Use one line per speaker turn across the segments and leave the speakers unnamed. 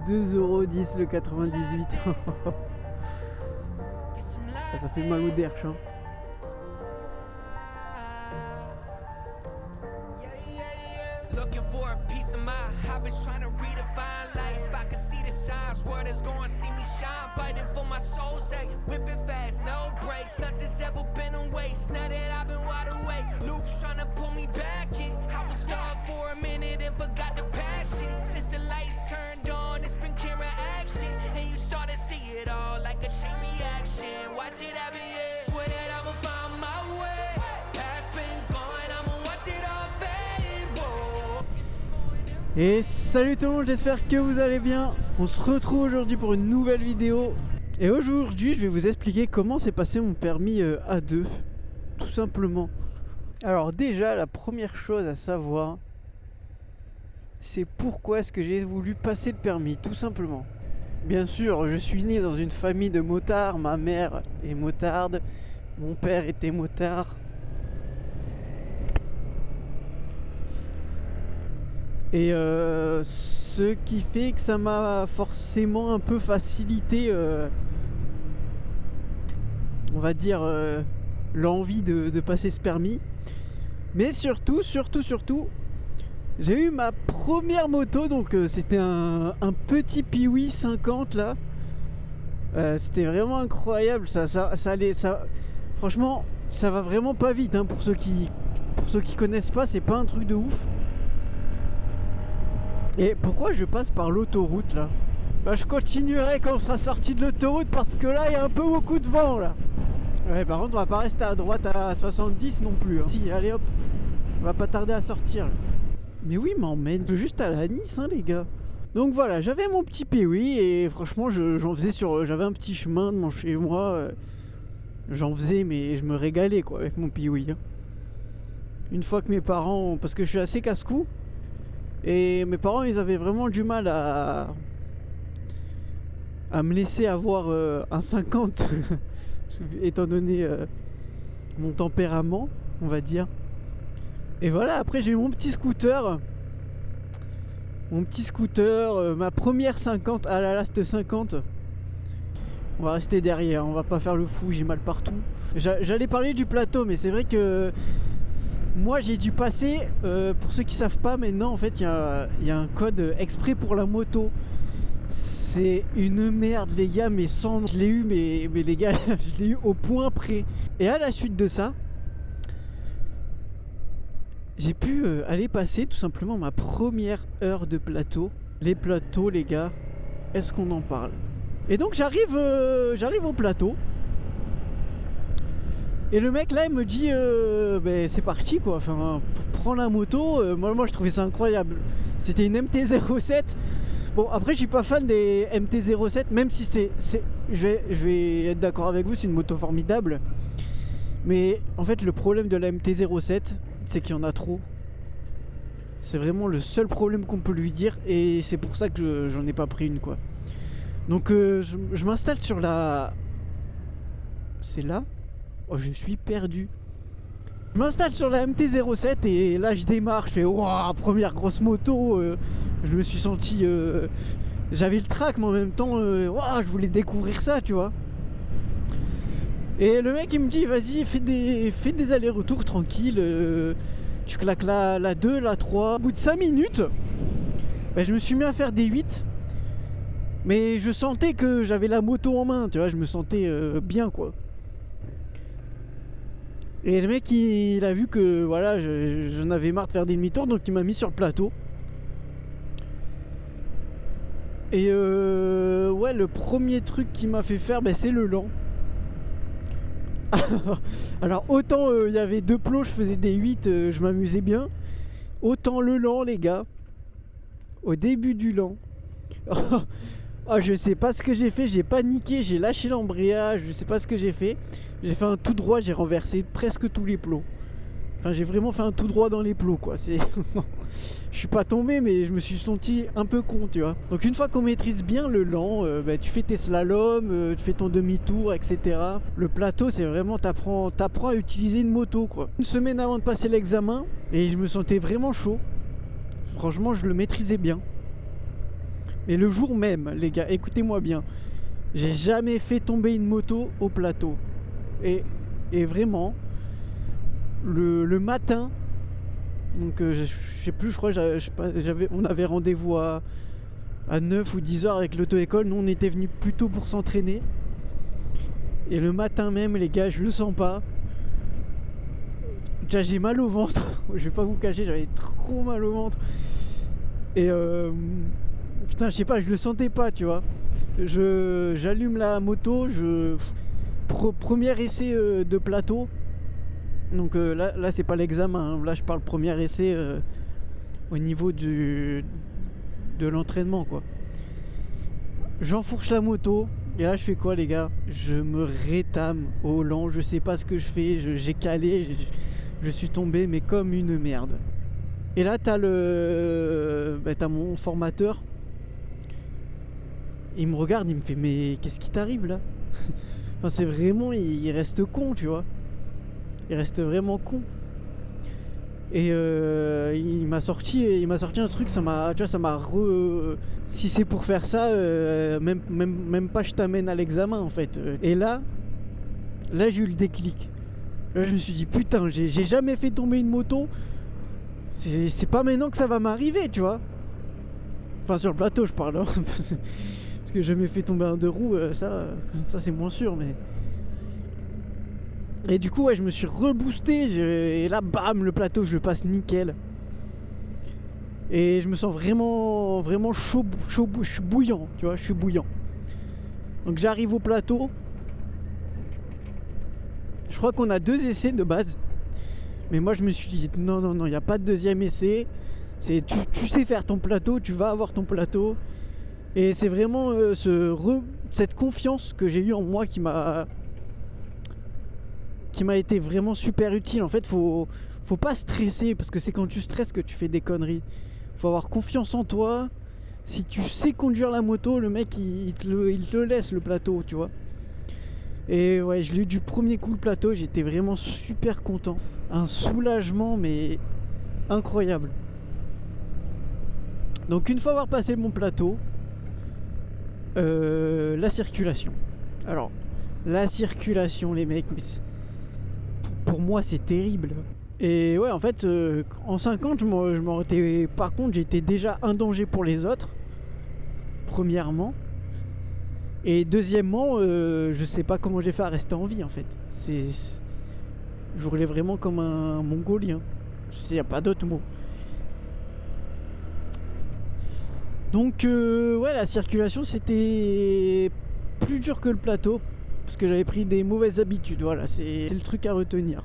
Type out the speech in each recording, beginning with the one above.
2,10 € le 98. Ça fait mal au derche, hein.
Looking for a piece of mind. I've been trying to redefine life. I can see the signs. Word is going, see me shine. Fighting for my soul's sake. Whipping fast, no brakes. Nothing's ever been a waste. Now that I've been wide awake, Luke's trying to pull me back in. I was stuck for a minute and forgot the passion. Since the lights turned on, it's been camera action. And you start to see it all like a chain reaction. Watch it happen, yeah. Swear that I'ma find my way. Past been gone, I'ma watch it all fade. Whoa.
Et salut tout le monde, j'espère que vous allez bien. On se retrouve aujourd'hui pour une nouvelle vidéo. Et aujourd'hui je vais vous expliquer comment s'est passé mon permis A2. Tout simplement. Alors déjà la première chose à savoir, c'est pourquoi est-ce que j'ai voulu passer le permis. Tout simplement. Bien sûr, je suis né dans une famille de motards. Ma mère est motarde, mon père était motard. Et ce qui fait que ça m'a forcément un peu facilité, on va dire, l'envie de passer ce permis. Mais surtout, j'ai eu ma première moto, donc c'était un petit Piwi 50 là. C'était vraiment incroyable, ça allait, franchement, ça va vraiment pas vite, hein, pour ceux qui connaissent pas, c'est pas un truc de ouf. Et pourquoi je passe par l'autoroute là? Bah je continuerai quand on sera sorti de l'autoroute parce que là il y a un peu beaucoup de vent là. Ouais, par contre on va pas rester à droite à 70 non plus, hein. Si, allez hop, on va pas tarder à sortir là. Mais oui, m'emmène juste à la Nice, hein les gars. Donc voilà, j'avais mon petit Piwi et franchement j'en faisais j'avais un petit chemin de mon chez moi. J'en faisais mais je me régalais quoi avec mon Piwi, hein. Une fois que mes parents, parce que je suis assez casse-cou, et mes parents ils avaient vraiment du mal à me laisser avoir un 50 étant donné mon tempérament, on va dire. Et voilà, après j'ai eu mon petit scooter, ma première 50. Ah là là, cette 50, on va rester derrière, on va pas faire le fou, j'ai mal partout. J'allais parler du plateau, mais c'est vrai que moi j'ai dû passer, pour ceux qui savent pas maintenant, en fait il y a un code exprès pour la moto. C'est une merde les gars, mais je l'ai eu, mais les gars je l'ai eu au point près. Et à la suite de ça, j'ai pu aller passer tout simplement ma première heure de plateau. Les plateaux les gars, est-ce qu'on en parle? Et donc j'arrive au plateau. Et le mec là il me dit c'est parti quoi, enfin prends la moto. Moi je trouvais ça incroyable. C'était une MT-07. Bon après je suis pas fan des MT-07, même si je vais être d'accord avec vous, c'est une moto formidable. Mais en fait le problème de la MT-07, c'est qu'il y en a trop. C'est vraiment le seul problème qu'on peut lui dire, et c'est pour ça que j'en ai pas pris une quoi. Donc je m'installe sur la... C'est là? Oh, je suis perdu. Je m'installe sur la MT-07 et là je démarre, je fais waouh, première grosse moto. Je me suis senti, j'avais le trac, mais en même temps waouh, je voulais découvrir ça, tu vois. Et le mec il me dit vas-y, fais des allers-retours tranquille, tu claques la 2, la 3. Au bout de 5 minutes, je me suis mis à faire des 8. Mais je sentais que j'avais la moto en main, tu vois, je me sentais bien quoi. Et le mec il a vu que voilà, j'en avais marre de faire des demi-tours, donc il m'a mis sur le plateau. Et ouais, le premier truc qui m'a fait faire, c'est le lent. Alors autant il y avait 2 plots, je faisais des 8, je m'amusais bien. Autant le lent les gars, au début du lent, je sais pas ce que j'ai fait, j'ai paniqué, j'ai lâché l'embrayage, je sais pas ce que j'ai fait. J'ai fait un tout droit, j'ai renversé presque tous les plots. Enfin j'ai vraiment fait un tout droit dans les plots quoi. Je suis pas tombé, mais je me suis senti un peu con, tu vois. Donc une fois qu'on maîtrise bien le lent, tu fais tes slaloms, tu fais ton demi-tour, etc. Le plateau c'est vraiment, t'apprends à utiliser une moto quoi. Une semaine avant de passer l'examen, et je me sentais vraiment chaud. Franchement je le maîtrisais bien. Mais le jour même, les gars, écoutez-moi bien, j'ai jamais fait tomber une moto au plateau. Et vraiment, le matin, donc je sais plus, je crois on avait rendez-vous à 9 ou 10 heures avec l'auto-école. Nous on était venus plus tôt pour s'entraîner. Et le matin même, les gars, je le sens pas. Déjà j'ai mal au ventre. Je vais pas vous cacher, j'avais trop mal au ventre. Et putain, je sais pas, je le sentais pas, tu vois. J'allume la moto, premier essai de plateau. Donc là c'est pas l'examen, hein. Là je parle premier essai au niveau de l'entraînement, quoi. J'enfourche la moto. Et là je fais quoi, les gars? Je me rétame au volant, je sais pas ce que je fais, j'ai calé, je suis tombé mais comme une merde. Et là t'as mon formateur. Il me regarde, il me fait mais qu'est-ce qui t'arrive là? Enfin c'est vraiment, il reste con, tu vois. Il reste vraiment con. Et il m'a sorti un truc, si c'est pour faire ça, même pas je t'amène à l'examen en fait. Et là j'ai eu le déclic. Là je me suis dit putain, j'ai jamais fait tomber une moto. C'est pas maintenant que ça va m'arriver, tu vois. Enfin sur le plateau je parle, hein. Parce que j'ai jamais fait tomber un deux roues, ça c'est moins sûr, mais... Et du coup, ouais, je me suis reboosté, et là, bam, le plateau, je le passe nickel. Et je me sens vraiment chaud, je suis bouillant, tu vois, je suis bouillant. Donc j'arrive au plateau. Je crois qu'on a 2 essais de base. Mais moi, je me suis dit, non, il n'y a pas de deuxième essai. Tu sais faire ton plateau, tu vas avoir ton plateau. Et c'est vraiment cette confiance que j'ai eue en moi qui m'a été vraiment super utile. En fait, faut pas stresser, parce que c'est quand tu stresses que tu fais des conneries. Faut avoir confiance en toi. Si tu sais conduire la moto, le mec il te le laisse, le plateau, tu vois. Et ouais, je l'ai eu du premier coup le plateau, j'étais vraiment super content. Un soulagement mais incroyable. Donc une fois avoir passé mon plateau, la circulation. Alors, la circulation, les mecs, mais pour moi c'est terrible. Et ouais, en fait, en 50, par contre, j'étais déjà un danger pour les autres, premièrement. Et deuxièmement, je sais pas comment j'ai fait à rester en vie, en fait. Je roulais vraiment comme un mongolien. Il n'y a pas d'autre mot. Donc, ouais, la circulation, c'était plus dur que le plateau, parce que j'avais pris des mauvaises habitudes. Voilà, c'est le truc à retenir.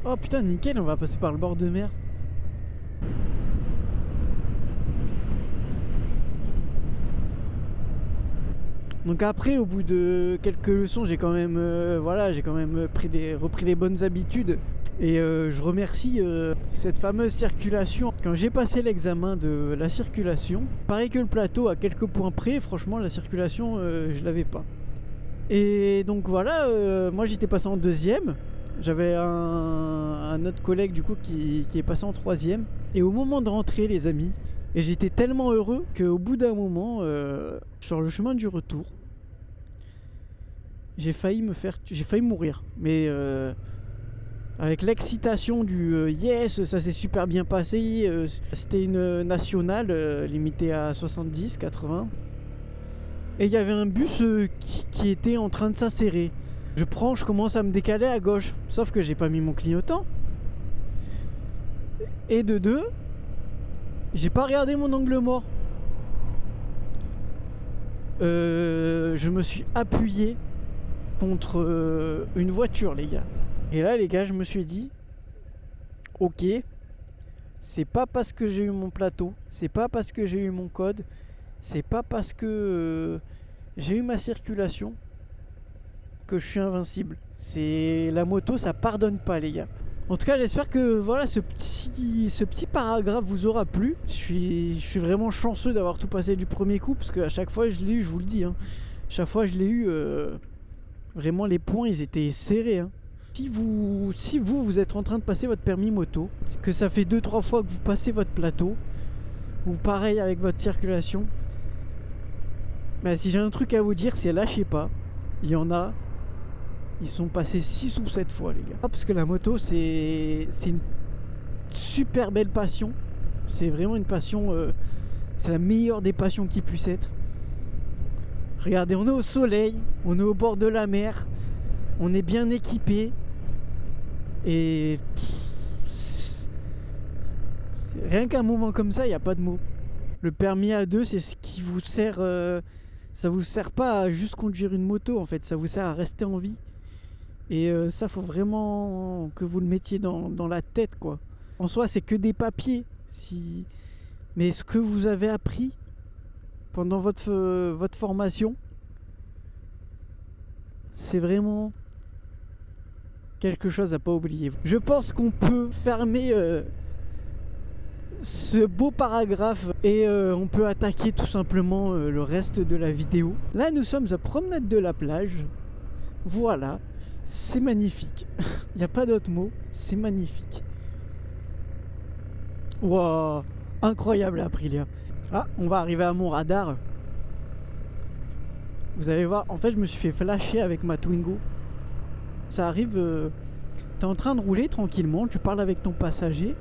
Oh putain, nickel, on va passer par le bord de mer. Donc après, au bout de quelques leçons, j'ai quand même repris les bonnes habitudes. Et je remercie cette fameuse circulation. Quand j'ai passé l'examen de la circulation, pareil que le plateau, à quelques points près, franchement la circulation, je l'avais pas. Et donc voilà, moi j'étais passé en 2e. J'avais un autre collègue du coup qui est passé en 3e. Et au moment de rentrer, les amis, et j'étais tellement heureux qu'au bout d'un moment, sur le chemin du retour, j'ai failli mourir. Mais avec l'excitation du yes, ça s'est super bien passé. C'était une nationale limitée à 70, 80. Et il y avait un bus qui était en train de s'insérer. Je commence à me décaler à gauche. Sauf que j'ai pas mis mon clignotant. Et de 2, j'ai pas regardé mon angle mort. Je me suis appuyé contre une voiture, les gars. Et là, les gars, je me suis dit, ok, c'est pas parce que j'ai eu mon plateau, c'est pas parce que j'ai eu mon code, c'est pas parce que j'ai eu ma circulation que je suis invincible. C'est la moto, ça pardonne pas, les gars. En tout cas, j'espère que voilà, ce petit paragraphe vous aura plu. Je suis vraiment chanceux d'avoir tout passé du premier coup, parce qu'à chaque fois je l'ai eu, je vous le dis, hein. Chaque fois je l'ai eu, vraiment les points ils étaient serrés, hein. Si vous êtes en train de passer votre permis moto, que ça fait 2-3 fois que vous passez votre plateau, ou pareil avec votre circulation, bah, si j'ai un truc à vous dire, c'est lâchez pas. Il y en a, ils sont passés 6 ou 7 fois les gars. Parce que la moto c'est une super belle passion. C'est vraiment une passion, c'est la meilleure des passions qui puisse être. Regardez, on est au soleil, on est au bord de la mer, on est bien équipé. Et rien qu'un moment comme ça, il n'y a pas de mots. Le permis A2, c'est ce qui vous sert. Ça vous sert pas à juste conduire une moto en fait, ça vous sert à rester en vie. Et ça, faut vraiment que vous le mettiez dans la tête quoi. En soi, c'est que des papiers. Mais ce que vous avez appris pendant votre formation, c'est vraiment quelque chose à pas oublier. Je pense qu'on peut fermer ce beau paragraphe et on peut attaquer tout simplement le reste de la vidéo. Là, nous sommes à promenade de la plage. Voilà, c'est magnifique. Il n'y a pas d'autre mot, c'est magnifique. Waouh, incroyable Aprilia. Ah, on va arriver à mon radar. Vous allez voir, en fait, je me suis fait flasher avec ma Twingo. Ça arrive, t'es en train de rouler tranquillement, tu parles avec ton passager.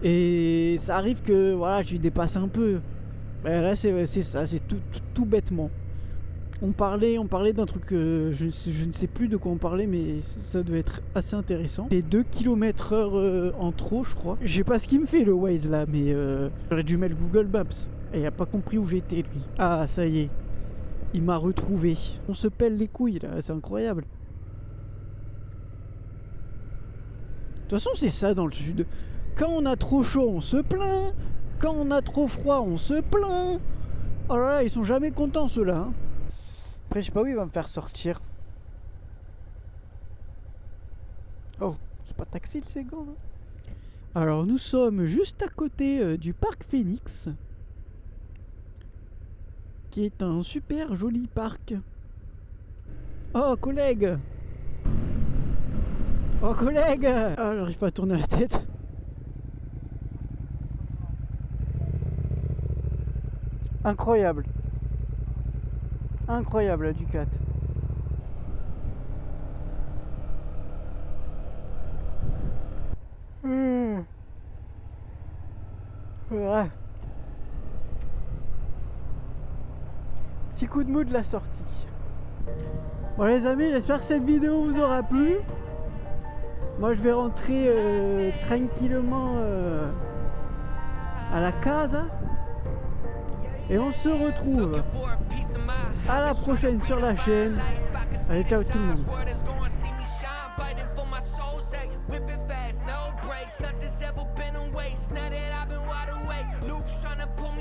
Et ça arrive que voilà, je lui dépasse un peu. Ben là, c'est ça, c'est tout bêtement. On parlait d'un truc, je ne sais plus de quoi on parlait, mais ça devait être assez intéressant. C'est 2 km/h en trop, je crois. Je sais pas ce qu'il me fait le Waze là, mais j'aurais dû mettre Google Maps. Et il a pas compris où j'étais lui. Ah, ça y est, il m'a retrouvé. On se pèle les couilles là, c'est incroyable. De toute façon, c'est ça dans le sud. Quand on a trop chaud, on se plaint. Quand on a trop froid, on se plaint. Oh là là, ils sont jamais contents ceux-là. Hein. Après, je sais pas où il va me faire sortir. Oh, c'est pas taxi le Ségan là. Alors, nous sommes juste à côté du parc Phoenix, qui est un super joli parc. Oh, collègue! Oh, collègue! Ah, j'arrive pas à tourner la tête. Incroyable. Incroyable la Ducat. Ouais. Petit coup de mou de la sortie. Bon les amis, j'espère que cette vidéo vous aura plu. Moi je vais rentrer tranquillement à la casa. Et on se retrouve à la prochaine sur la chaîne. Allez, ciao tout le monde.